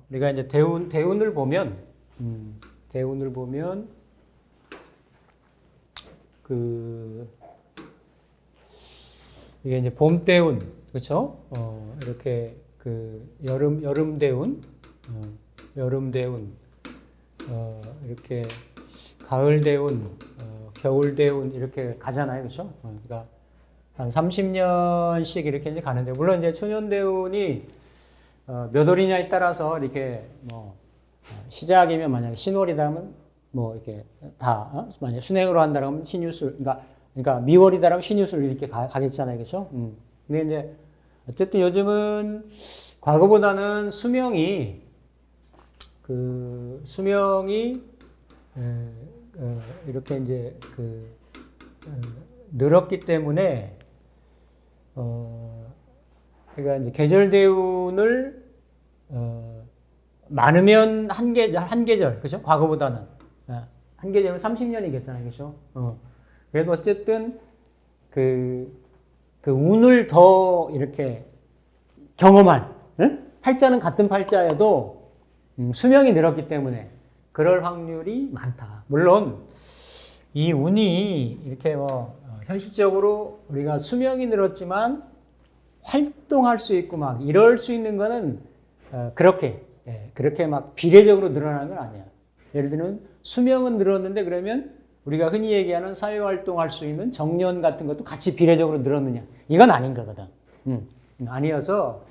우리가 이제 대운을 보면, 이게 이제 봄 대운, 그렇죠? 이렇게 여름 대운, 이렇게 가을 대운, 겨울 대운 이렇게 가잖아요, 그렇죠? 그러니까 한 30년씩 이렇게 이제 가는데, 물론 이제 천연 대운이 몇 월이냐에 따라서 이렇게 시작이면 만약에 신월이라면 이렇게 만약에 순행으로 한다면 신유술, 그러니까 미월이다라면 신유술 이렇게 가겠잖아요, 그렇죠? 근데 이제 어쨌든 요즘은 과거보다는 수명이 이렇게 이제 늘었기 때문에 그러니까 이제 계절 대운을 많으면 한 계절, 그죠? 과거보다는 한 계절은 30년이겠잖아요, 그죠? 그래도 어쨌든 운을 더 이렇게 경험한, 팔자는 같은 팔자여도 수명이 늘었기 때문에 그럴 확률이 많다. 물론 이 운이 이렇게 현실적으로 우리가 수명이 늘었지만 활동할 수 있고 막 이럴 수 있는 거는 그렇게 막 비례적으로 늘어나는 건 아니야. 예를 들면 수명은 늘었는데 그러면 우리가 흔히 얘기하는 사회활동할 수 있는 정년 같은 것도 같이 비례적으로 늘었느냐? 이건 아닌 거거든. 아니어서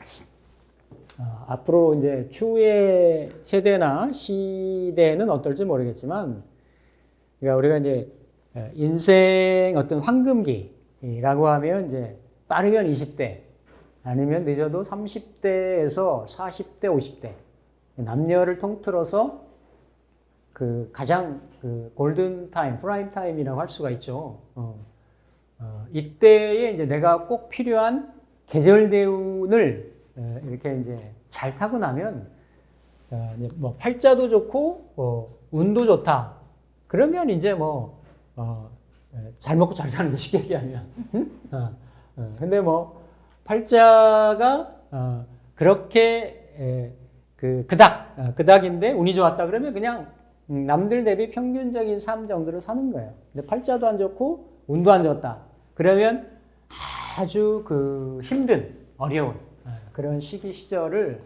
앞으로 이제 추후의 세대나 시대는 어떨지 모르겠지만, 그러니까 우리가 이제 인생 어떤 황금기라고 하면 이제 빠르면 20대, 아니면 늦어도 30대에서 40대, 50대 남녀를 통틀어서 가장 골든 타임, 프라임 타임이라고 할 수가 있죠. 이때에 이제 내가 꼭 필요한 계절 대운을 이렇게 이제 잘 타고 나면 이제 팔자도 좋고 운도 좋다. 그러면 이제 잘 먹고 잘 사는 거 쉽게 얘기하면. 근데 팔자가 그렇게 그닥인데 운이 좋았다 그러면 그냥 남들 대비 평균적인 삶 정도를 사는 거예요. 근데 팔자도 안 좋고 운도 안 좋았다 그러면 아주 힘든, 어려운 그런 시절을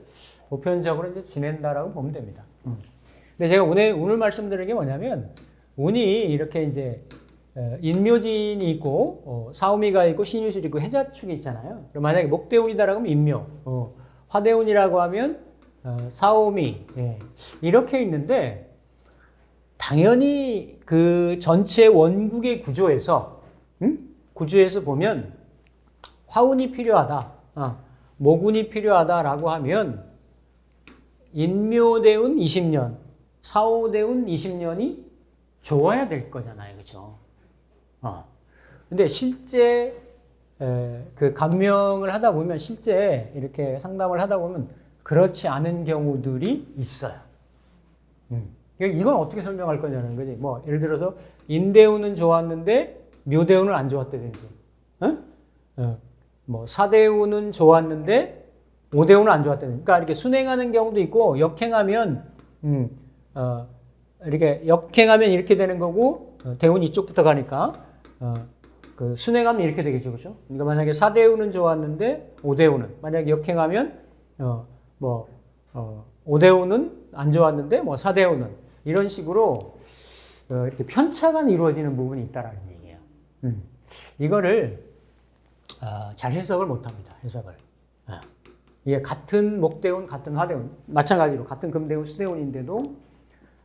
보편적으로 이제 지낸다라고 보면 됩니다. 근데 제가 오늘 말씀드리는 게 뭐냐면, 운이 이렇게 이제 인묘진이 있고 사오미가 있고 신유술이 있고 해자축이 있잖아요. 그럼 만약에 목대운이다라고 하면 인묘, 화대운이라고 하면 사오미, 이렇게 있는데, 당연히 그 전체 원국의 구조에서 보면 화운이 필요하다, 목운이 필요하다라고 하면 인묘대운 20년, 사오대운 20년이 좋아야 될 거잖아요, 그렇죠? 근데 실제 감명을 하다 보면, 실제 이렇게 상담을 하다 보면 그렇지 않은 경우들이 있어요. 이건 어떻게 설명할 거냐는 거지. 예를 들어서 인대운은 좋았는데 묘대운은 안 좋았다든지, 사대운은 좋았는데 오대운은 안 좋았다든지. 그러니까 이렇게 순행하는 경우도 있고, 역행하면 이렇게 되는 거고, 대운이 이쪽부터 가니까 순행하면 이렇게 되겠죠, 그렇죠? 그러니까 만약에 사대운은 좋았는데 오대운은, 만약에 역행하면 오대운은 안 좋았는데 사대운은, 이런 식으로 이렇게 편차가 이루어지는 부분이 있다라는 얘기예요. 이거를 잘 해석을 못합니다. 해석을. 이게 같은 목대운, 같은 화대운, 마찬가지로 같은 금대운, 수대운인데도,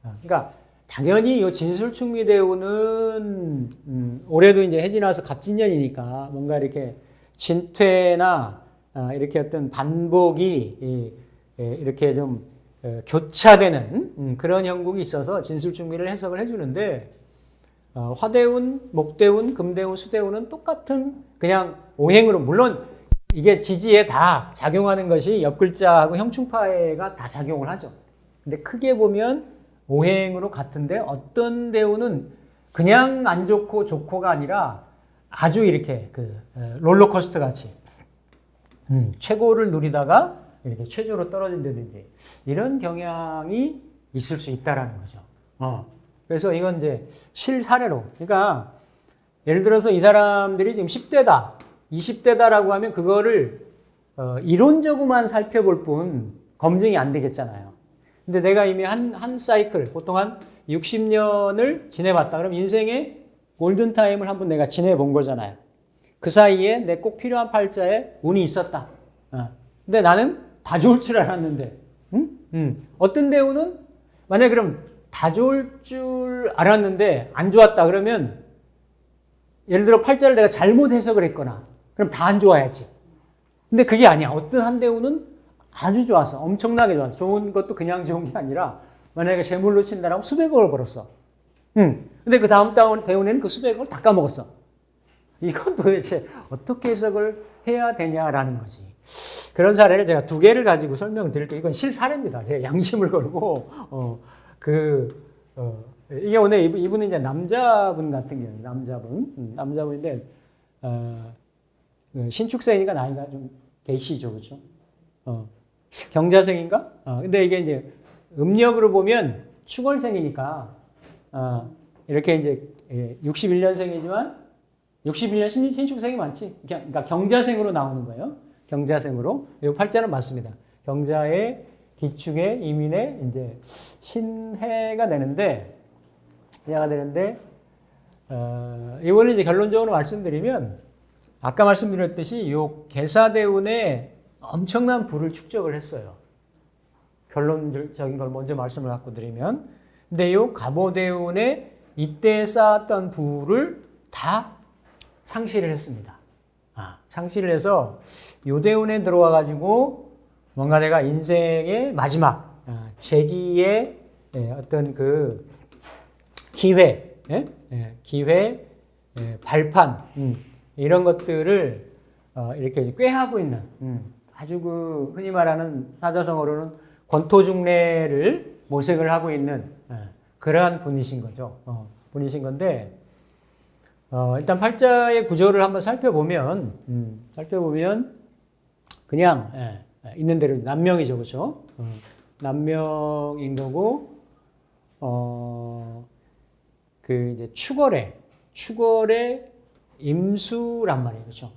그러니까 당연히 이 진술충미대운은 올해도 이제 해지 나와서 갑진년이니까 뭔가 이렇게 진퇴나 이렇게 어떤 반복이 이렇게 좀 교차되는 그런 형국이 있어서 진술충미를 해석을 해주는데, 화대운, 목대운, 금대운, 수대운은 똑같은 그냥 오행으로, 물론 이게 지지에 다 작용하는 것이 옆글자하고 형충파가 다 작용을 하죠. 근데 크게 보면 오행으로 같은데, 어떤 대운은 그냥 안 좋고 좋고가 아니라 아주 이렇게 롤러코스터 같이 최고를 누리다가 이렇게 최저로 떨어진다든지 이런 경향이 있을 수 있다라는 거죠. 그래서 이건 이제 실사례로. 그러니까 예를 들어서 이 사람들이 지금 10대다, 20대다라고 하면 그거를 이론적으로만 살펴볼 뿐 검증이 안 되겠잖아요. 근데 내가 이미 한 사이클, 보통 한 60년을 지내봤다. 그럼 인생의 골든타임을 한번 내가 지내본 거잖아요. 그 사이에 내 꼭 필요한 팔자에 운이 있었다. 근데 나는 다 좋을 줄 알았는데, 어떤 대우는 만약에 그럼 다 좋을 줄 알았는데 안 좋았다. 그러면 예를 들어 팔자를 내가 잘못 해석을 했거나 그럼 다 안 좋아야지. 근데 그게 아니야. 어떤 한 대우는 아주 좋았어. 엄청나게 좋았어. 좋은 것도 그냥 좋은 게 아니라 만약에 재물로 친다라고 수백억을 벌었어. 근데 그 다음 대운에는 그 수백억을 다 까먹었어. 이건 도대체 어떻게 해석을 해야 되냐라는 거지. 그런 사례를 제가 2개를 가지고 설명드릴게요. 이건 실사례입니다. 제가 양심을 걸고, 이게 오늘 이분은 이제 남자분 같은 경우에, 남자분인데, 신축생이니까 나이가 좀 계시죠, 그렇죠? 경자생인가? 근데 이게 이제 음력으로 보면 축월생이니까, 이렇게 이제 61년생이지만, 61년 신축생이 많지. 그러니까 경자생으로 나오는 거예요. 경자생으로. 이 팔자는 맞습니다. 경자의 기축의 이민의 이제 신해가 되는데, 이번에 이제 결론적으로 말씀드리면, 아까 말씀드렸듯이 요 계사대운에 엄청난 부를 축적을 했어요. 결론적인 걸 먼저 말씀을 갖고 드리면. 근데 요 갑오대운에 이때 쌓았던 부를 다 상실을 했습니다. 상실을 해서 요 대운에 들어와 가지고 뭔가 내가 인생의 마지막 재기의 어떤 그 기회, 발판 이런 것들을 이렇게 꾀하고 있는 아주 그 흔히 말하는 사자성어로는 권토중래를 모색을 하고 있는 그러한 분이신 거죠. 분이신 건데. 일단 팔자의 구조를 한번 살펴보면 그냥 있는 대로 남명이죠, 그렇죠? 남명인 거고 그 이제 축월의 임수란 말이에요, 그렇죠?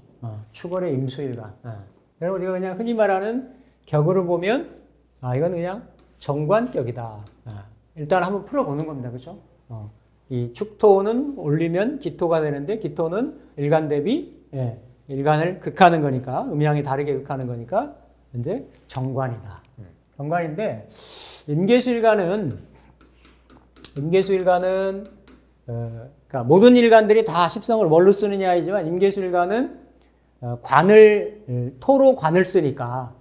축월의 임수일간. 그리고 우리가 그냥 흔히 말하는 격으로 보면 이건 그냥 정관격이다. 일단 한번 풀어보는 겁니다, 그렇죠? 이 축토는 올리면 기토가 되는데 기토는 일간 대비 일간을 극하는 거니까 음양이 다르게 극하는 거니까 이제 정관이다. 정관인데 임계수일간은 그러니까 모든 일간들이 다 십성을 뭘로 쓰느냐이지만 임계수일간은 토로 관을 쓰니까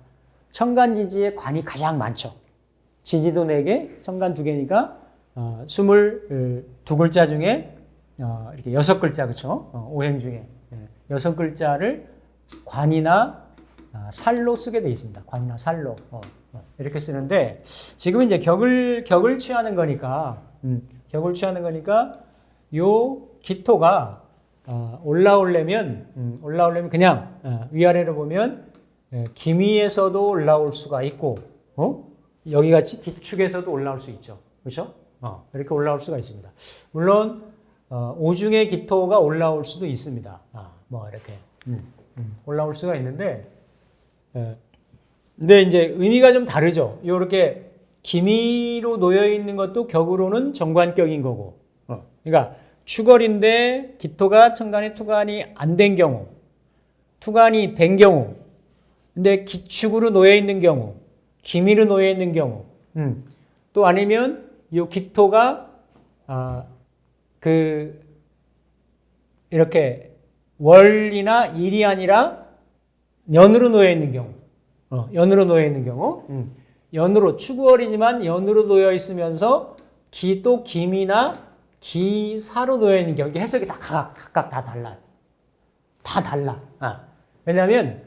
천간지지에 관이 가장 많죠. 지지도 4개, 천간 2개니까 22글자 중에 이렇게 6글자, 그렇죠? 오행 중에 6글자를 관이나 살로 쓰게 되어 있습니다. 관이나 살로 이렇게 쓰는데 지금 이제 격을 취하는 거니까 요 기토가 올라오려면 그냥 위아래로 보면 기미에서도 올라올 수가 있고 여기 같이 기축에서도 올라올 수 있죠. 그렇죠? 이렇게 올라올 수가 있습니다. 물론 오중의 기토가 올라올 수도 있습니다. 이렇게 올라올 수가 있는데, 근데 이제 의미가 좀 다르죠. 이렇게 기미로 놓여 있는 것도 격으로는 정관격인 거고, 그러니까 축월인데 기토가 천간에 투간이 안 된 경우, 투간이 된 경우, 근데 기축으로 놓여 있는 경우, 기미로 놓여 있는 경우, 또 아니면 이 기토가 이렇게 월이나 일이 아니라 연으로 놓여 있는 경우, 연으로 축월이지만 연으로 놓여 있으면서 기또 기미나 기사로 놓여 있는 경우, 해석이 다 각각 다 달라요. 다 달라. 왜냐하면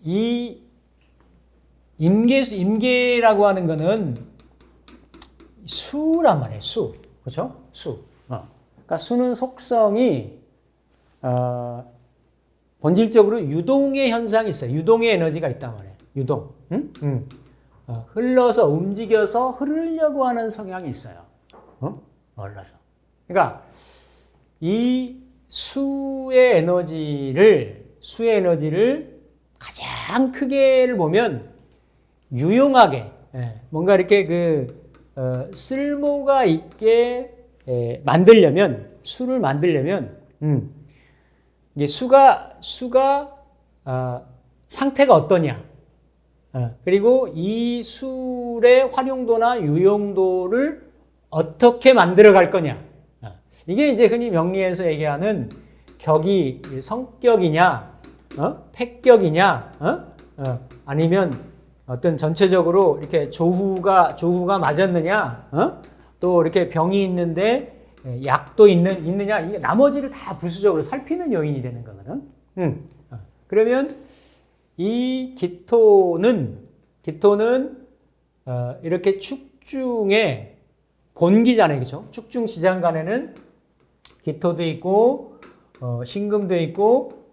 이 임계라고 하는 거는 수란 말이에요. 수. 그렇죠? 수. 그러니까 수는 속성이 본질적으로 유동의 현상이 있어요. 유동의 에너지가 있단 말이에요. 유동. 흘러서 움직여서 흐르려고 하는 성향이 있어요. 흘러서. 그러니까 이 수의 에너지를 가장 크게를 보면 유용하게 뭔가 이렇게 쓸모가 있게 만들려면 수를 만들려면 이제 수가 상태가 어떠냐 그리고 이 술의 활용도나 유용도를 어떻게 만들어 갈 거냐 이게 이제 흔히 명리에서 얘기하는 격이 성격이냐 패격이냐 아니면 어떤 전체적으로 이렇게 조후가 맞았느냐 또 이렇게 병이 있는데 약도 있느냐 이게 나머지를 다 부수적으로 살피는 요인이 되는 거거든. 그러면 이 기토는 이렇게 축중의 본기잖아요, 그렇죠? 축중 지장간에는 기토도 있고 신금도 있고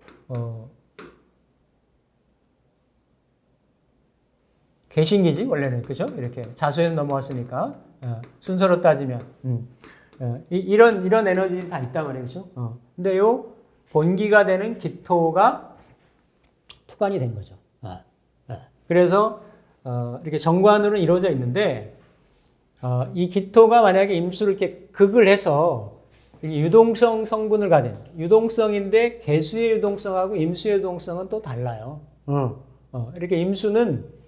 개신기지 원래는 그죠? 이렇게 자수에서 넘어왔으니까 순서로 따지면 이런 에너지는 다 있단 말이에요, 그렇죠? 근데 요 본기가 되는 기토가 투관이 된 거죠. 그래서 이렇게 정관으로는 이루어져 있는데 이 기토가 만약에 임수를 이렇게 극을 해서 유동성 성분을 가진 유동성인데 개수의 유동성하고 임수의 유동성은 또 달라요. 이렇게 임수는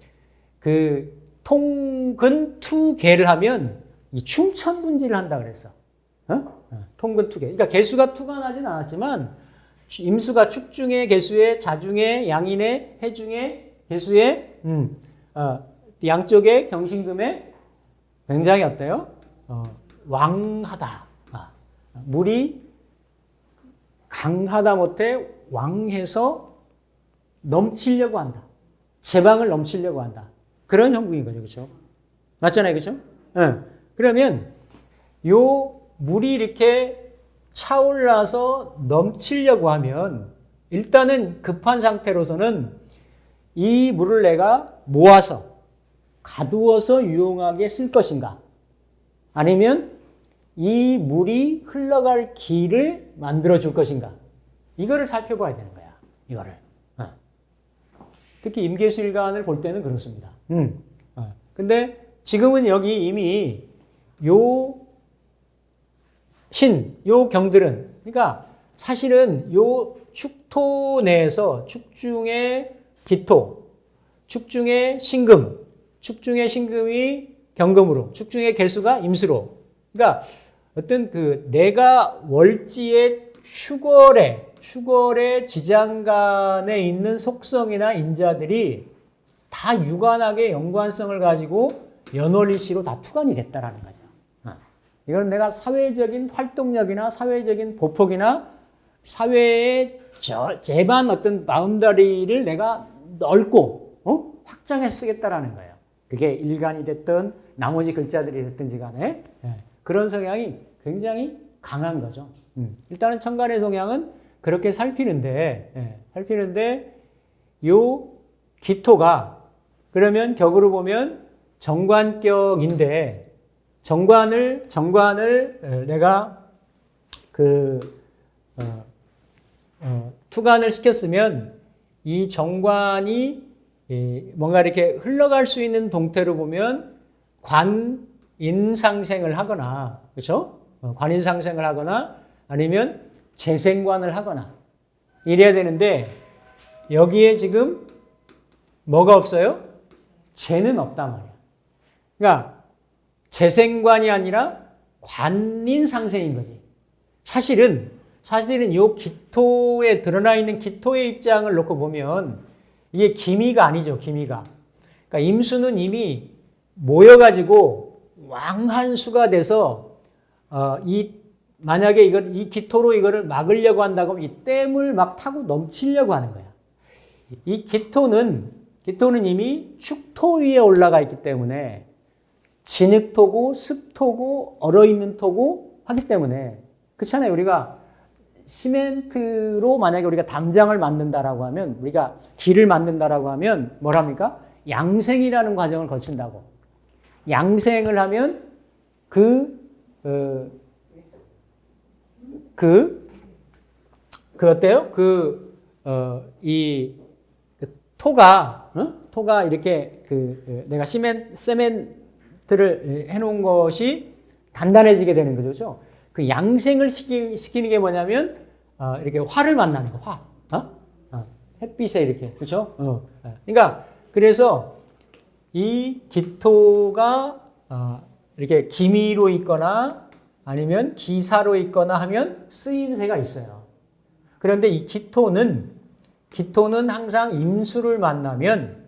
그 통근 투개를 하면 이 충천분지를 한다 그랬어. 통근 투개. 그러니까 개수가 투관하진 않았지만 임수가 축중의 개수의 자중의 양인의 해중의 개수의 양쪽의 경신금에 굉장히 어때요? 왕하다. 물이 강하다 못해 왕해서 넘치려고 한다. 제방을 넘치려고 한다. 그런 형국인 거죠. 그렇죠? 맞잖아요. 그렇죠? 그러면 요 물이 이렇게 차올라서 넘치려고 하면 일단은 급한 상태로서는 이 물을 내가 모아서 가두어서 유용하게 쓸 것인가? 아니면 이 물이 흘러갈 길을 만들어 줄 것인가? 이거를 살펴봐야 되는 거야. 이거를. 특히 임계수일간을 볼 때는 그렇습니다. 근데 지금은 여기 이미 요 경들은, 그러니까 사실은 요 축토 내에서 축중의 기토, 축중의 신금, 축중의 신금이 경금으로, 축중의 개수가 임수로. 그러니까 어떤 내가 월지의 축월의 지장간에 있는 속성이나 인자들이 다 유관하게 연관성을 가지고 연월일시로 다 투관이 됐다라는 거죠. 이건 내가 사회적인 활동력이나 사회적인 보폭이나 사회의 제반 어떤 바운더리를 내가 넓고 확장해 쓰겠다라는 거예요. 그게 일간이 됐든 나머지 글자들이 됐든지 간에 그런 성향이 굉장히 강한 거죠. 일단은 천간의 성향은 그렇게 살피는데 요 기토가 그러면 격으로 보면 정관격인데 정관을 내가 투관을 시켰으면 이 정관이 뭔가 이렇게 흘러갈 수 있는 동태로 보면 관인상생을 하거나, 그렇죠? 관인상생을 하거나 아니면 재생관을 하거나 이래야 되는데 여기에 지금 뭐가 없어요? 재는 없단 말이야. 그러니까 재생관이 아니라 관인상생인 거지. 사실은 이 기토에 드러나 있는 기토의 입장을 놓고 보면 이게 기미가 아니죠. 기미가. 그러니까 임수는 이미 모여가지고 왕한수가 돼서 만약에 이 기토로 이거를 막으려고 한다고 하면 이 댐을 막 타고 넘치려고 하는 거야. 이 기토는 이미 축토 위에 올라가 있기 때문에 진흙토고 습토고 얼어있는 토고 하기 때문에 그렇잖아요. 우리가 시멘트로 만약에 우리가 담장을 만든다라고 하면, 우리가 길을 만든다라고 하면 뭐랍니까? 양생이라는 과정을 거친다고. 양생을 하면 어때요? 토가 이렇게 내가 세멘트를 해놓은 것이 단단해지게 되는 거죠. 그 양생을 시키는 게 뭐냐면, 이렇게 화를 만나는 거, 화. 햇빛에 이렇게, 그렇죠? 그러니까, 그래서 이 기토가, 이렇게 기미로 있거나 아니면 기사로 있거나 하면 쓰임새가 있어요. 그런데 이 기토는 항상 임수를 만나면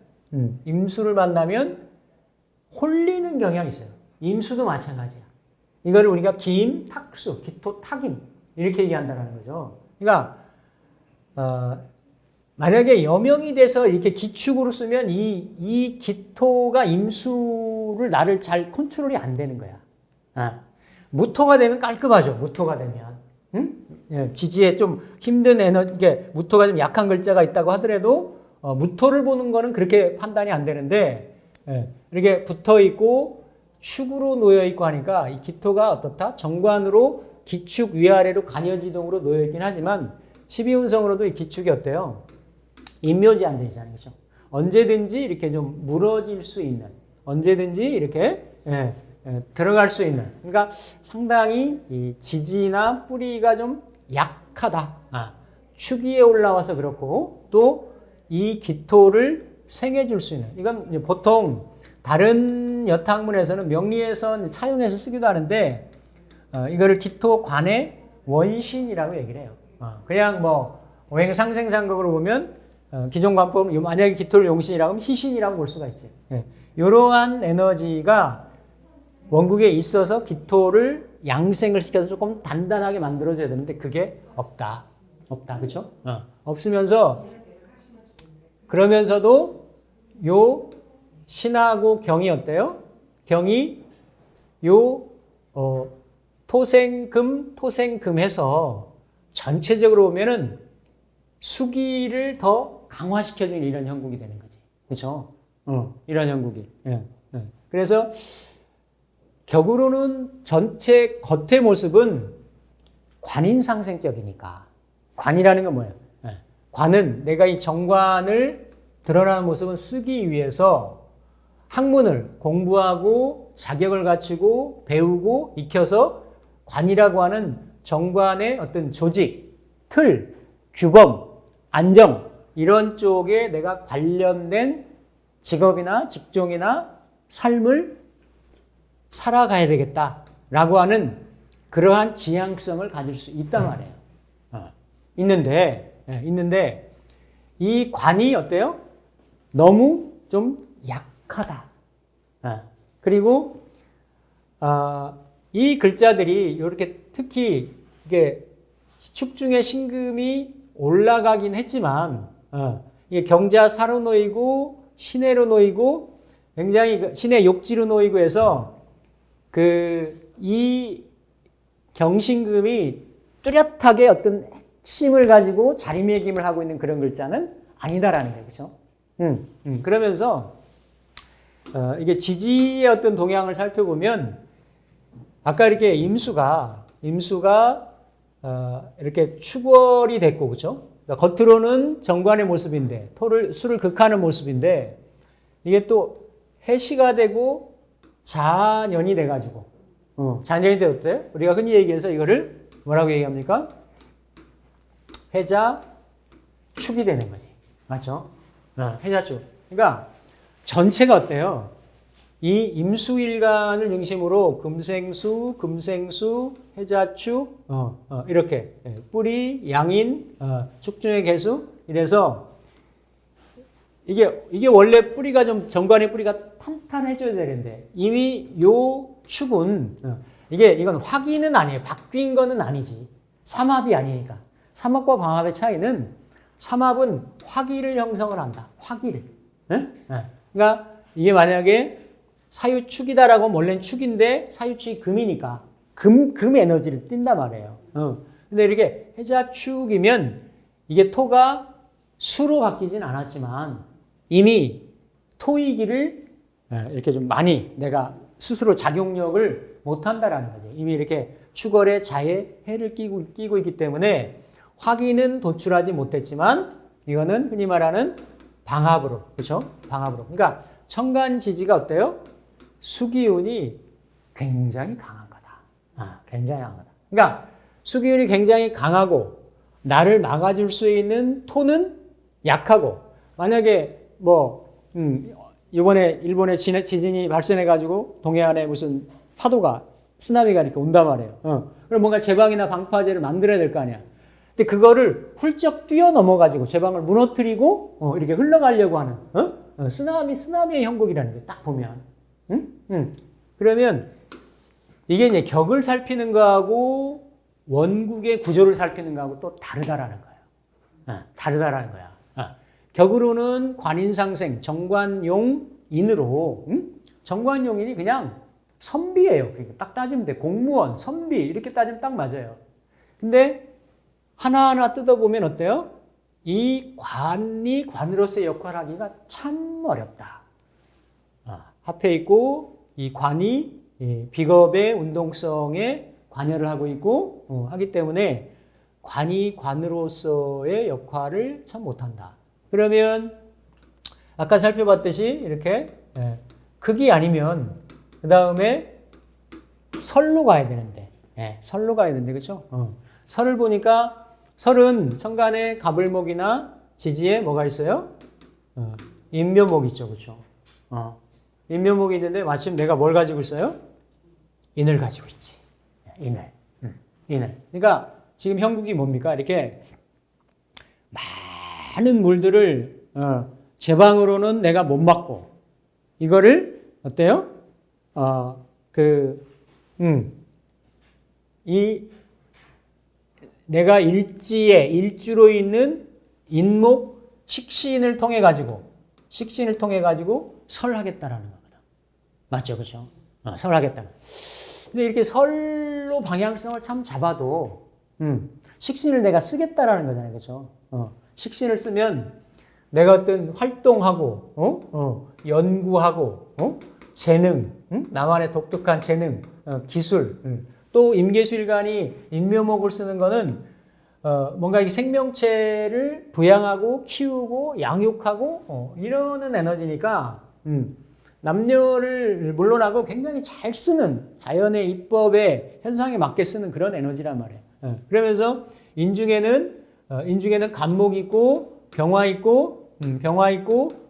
홀리는 경향이 있어요. 임수도 마찬가지야. 이거를 우리가 기임, 탁수, 기토, 탁임 이렇게 얘기한다는 거죠. 그러니까 만약에 여명이 돼서 이렇게 기축으로 쓰면 이 기토가 임수를 나를 잘 컨트롤이 안 되는 거야. 무토가 되면 깔끔하죠. 무토가 되면. 예, 지지에 좀 힘든 이게 무토가 좀 약한 글자가 있다고 하더라도 무토를 보는 거는 그렇게 판단이 안 되는데, 이렇게 붙어 있고 축으로 놓여 있고 하니까 이 기토가 어떻다? 정관으로 기축 위아래로 간여지동으로 놓여 있긴 하지만 12운성으로도 이 기축이 어때요? 인묘지 앉아 있잖아요. 그렇죠? 언제든지 이렇게 좀 무너질 수 있는, 언제든지 이렇게 들어갈 수 있는. 그러니까 상당히 이 지지나 뿌리가 좀 약하다. 축 위에 올라와서 그렇고 또 이 기토를 생해줄 수 있는. 이건 보통 다른 여탕문에서는 명리에서 차용해서 쓰기도 하는데 이거를 기토관의 원신이라고 얘기를 해요. 그냥 뭐 오행상생상극으로 보면 기존 관법은 만약에 기토를 용신이라고 하면 희신이라고 볼 수가 있지. 이러한 에너지가 원국에 있어서 기토를 양생을 시켜서 조금 단단하게 만들어줘야 되는데 그게 없다. 그렇죠? 없으면서 그러면서도 요 신하고 경이 어때요? 경이 요 토생금해서 전체적으로 보면은 수기를 더 강화시켜주는 이런 형국이 되는 거지. 그렇죠? 이런 형국이. 그래서 격으로는 전체 겉의 모습은 관인상생격이니까. 관이라는 건 뭐예요? 관은 내가 이 정관을 드러나는 모습은 쓰기 위해서 학문을 공부하고 자격을 갖추고 배우고 익혀서 관이라고 하는 정관의 어떤 조직, 틀, 규범, 안정 이런 쪽에 내가 관련된 직업이나 직종이나 삶을 살아가야 되겠다라고 하는 그러한 지향성을 가질 수 있단 말이에요. 있는데 이 관이 어때요? 너무 좀 약하다. 그리고 이 글자들이 이렇게 특히 이게 축중의 신금이 올라가긴 했지만 이게 경자 사로 놓이고 신해로 놓이고 굉장히 신의 욕지로 놓이고 해서 이 경신금이 뚜렷하게 어떤 핵심을 가지고 자리매김을 하고 있는 그런 글자는 아니다라는 거예요. 그렇죠? 그러면서 이게 지지의 어떤 동향을 살펴보면 아까 이렇게 임수가 이렇게 축월이 됐고 그렇죠? 그러니까 겉으로는 정관의 모습인데 수를 극하는 모습인데 이게 또 해시가 되고 자년이 돼가지고 자년이 되었대요. 우리가 흔히 얘기해서 이거를 뭐라고 얘기합니까? 해자축이 되는 거지. 맞죠? 해자축. 그러니까 전체가 어때요? 이 임수일간을 중심으로 금생수, 해자축, 이렇게 뿌리, 양인, 축중의 개수 이래서 이게 원래 뿌리가 좀 정관의 뿌리가 탄탄해져야 되는데 이미 요 축은 이건 화기는 아니에요. 바뀐 거는 아니지. 삼합이 아니니까. 삼합과 방합의 차이는 삼합은 화기를 형성을 한다. 화기를. 그러니까 이게 만약에 사유축이다라고 하면 원래는 축인데 사유축이 금이니까 금 에너지를 띈단 말이에요. 근데 이렇게 해자축이면 이게 토가 수로 바뀌진 않았지만 이미 토이기를 이렇게 좀 많이 내가 스스로 작용력을 못한다라는 거지. 이미 이렇게 축월에 자에 해를 끼고 있기 때문에 화기는 도출하지 못했지만 이거는 흔히 말하는 방압으로, 그렇죠? 방압으로. 그러니까 천간지지가 어때요? 수기운이 굉장히 강한 거다. 굉장히 강한 거다. 그러니까 수기운이 굉장히 강하고 나를 막아줄 수 있는 토는 약하고 만약에 이번에 일본에 지진이 발생해가지고 동해안에 무슨 파도가 쓰나미가 이렇게 온단 말이에요. 그럼 뭔가 제방이나 방파제를 만들어야 될 거 아니야. 근데 그거를 훌쩍 뛰어넘어가지고 제방을 무너뜨리고 이렇게 흘러가려고 하는 쓰나미의 형국이라는 게 딱 보면 그러면 이게 이제 격을 살피는 거하고 원국의 구조를 살피는 거하고 또 다르다라는 거예요. 다르다라는 거야. 격으로는 관인상생, 정관용인으로 정관용인이 그냥 선비예요. 그러니까 딱 따지면 돼. 공무원, 선비 이렇게 따지면 딱 맞아요. 근데 하나하나 뜯어보면 어때요? 이 관이 관으로서의 역할을 하기가 참 어렵다. 합해 있고 이 관이 비겁의 운동성에 관여를 하고 있고 하기 때문에 관이 관으로서의 역할을 참 못한다. 그러면 아까 살펴봤듯이 이렇게 극이 아니면 그 다음에 설로 가야 되는데 설로 가야 되는데 그렇죠? 설을 보니까 설은 천간에 가불목이나 지지에 뭐가 있어요? 인묘목 있죠, 그렇죠? 인묘목이 있는데 마침 내가 뭘 가지고 있어요? 인을 가지고 있지. 인을. 그러니까 지금 형국이 뭡니까? 이렇게 많은 물들을 제방으로는 내가 못 막고 이거를 어때요? 내가 일주로 있는 인목 식신을 통해 가지고 설하겠다라는 거거든. 맞죠, 그렇죠? 설하겠다는. 근데 이렇게 설로 방향성을 참 잡아도 식신을 내가 쓰겠다라는 거잖아요, 그렇죠? 식신을 쓰면 내가 어떤 활동하고 연구하고 재능, 나만의 독특한 재능, 기술, 또 임계수일간이 인묘목을 쓰는 거는 뭔가 이 생명체를 부양하고 키우고 양육하고 이러는 에너지니까 남녀를 물론하고 굉장히 잘 쓰는 자연의 입법의 현상에 맞게 쓰는 그런 에너지란 말이에요. 그러면서 인중에는 간목이 있고 병화 있고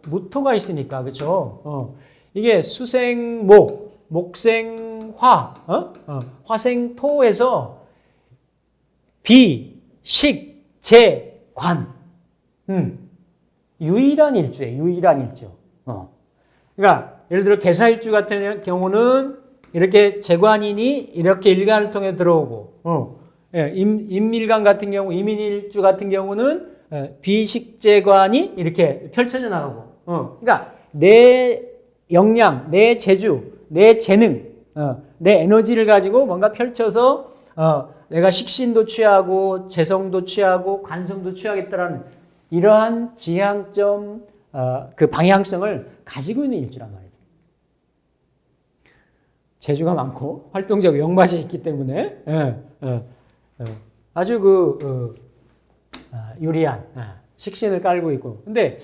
무토가 있으니까 그렇죠. 이게 수생목, 목생화, 화생토에서 비, 식, 재, 관. 유일한 일주예요. 유일한 일주. 그러니까 예를 들어 계사일주 같은 경우는 이렇게 재관인이 이렇게 일간을 통해 들어오고, 임밀간 같은 경우, 이민일주 같은 경우는 비식재관이 이렇게 펼쳐져 나가고, 그러니까 내 역량, 내 재주, 내 재능, 내 에너지를 가지고 뭔가 펼쳐서 내가 식신도 취하고 재성도 취하고 관성도 취하겠다라는 이러한 지향점, 그 방향성을 가지고 있는 일주란 말이지. 재주가 많고 활동적 역맛이 있기 때문에 아주 유리한 식신을 깔고 있고. 근데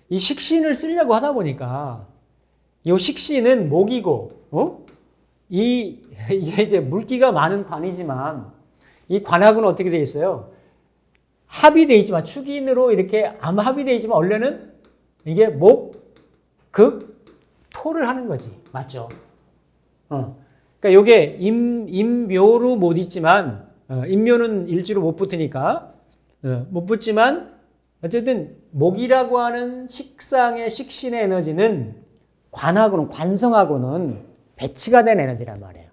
이 식신을 쓰려고 하다 보니까 이 식신은 목이고, 이게 이제 물기가 많은 관이지만 이 관하고는 어떻게 되어 있어요? 합이 되어 있지만 축인으로 이렇게 암합이 되어 있지만 원래는 이게 목, 극, 토를 하는 거지. 맞죠? 그러니까 이게 임묘로 못 있지만 임묘는 일주로 못 붙으니까 못 붙지만 어쨌든 목이라고 하는 식상의 식신의 에너지는 관성하고는 배치가 된 에너지란 말이에요.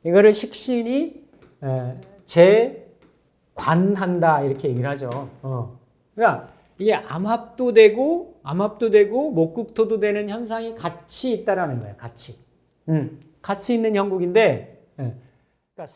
이거를 식신이 재관한다 이렇게 얘기를 하죠. 그러니까 이게 암합도 되고 목극토도 되는 현상이 같이 있다라는 거예요. 같이 있는 형국인데, 그러니까